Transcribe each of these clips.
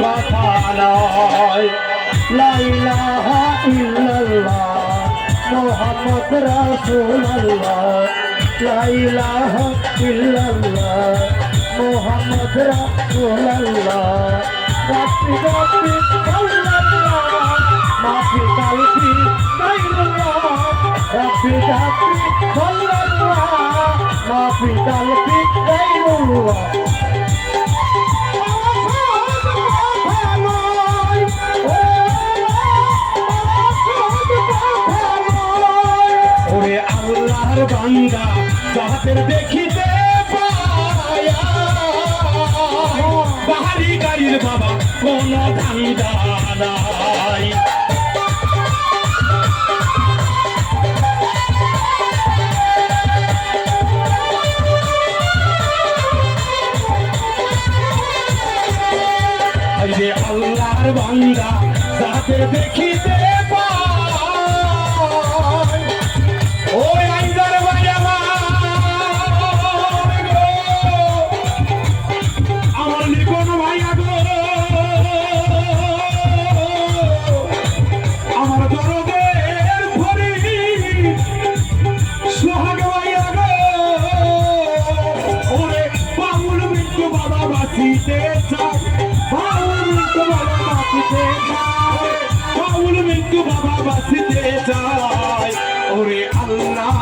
কথা নয়। লা ইলাহা ইল্লাল্লাহ মুহাম্মদ রাসূলুল্লাহ, লা ইলাহা ইল্লাল্লাহ মুহাম্মদ রাসূলুল্লাহ। রাব্বি রাব্বি আল্লাহ মাফি কালবি গায়রুল্লাহ, রাব্বি রাব্বি আল্লাহ মাফি কালবি গায়রুল্লাহ। ওরে আল্লাহর বান্দা যাদের দেখিতে পায়া, বাহারি গাড়ির বাবা কোন ধান্দা নাই। আল্লাহর বান্দা যাদের দেখিতে পায়, ওই আইজার ভাই আমার লিখন ভাইয়া গো, আমার দরদের ভরি সোহাগ ভাইয়া গো, ওরে বাউল মৃত্যু বাবা বাঁচিতে চায়, বাউল মৃত্যু বাবা বাঁচিতে চায়, বাউল মৃত্যু বাবা বাঁচিতে চায়। ওরে আল্লাহ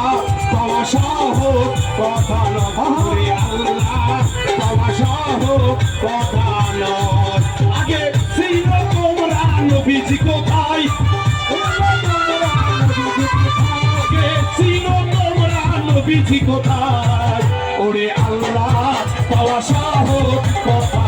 পাওয়া সহজ কথা নয়, ওরে আল্লাহ পাওয়া সহজ কথা নয়। আগে ছিল তোমরা নবীজি কোথায়, আগে ছিল তোমরা নবীজি কোথায়। ওরে আল্লাহ পাওয়া সহজ কথা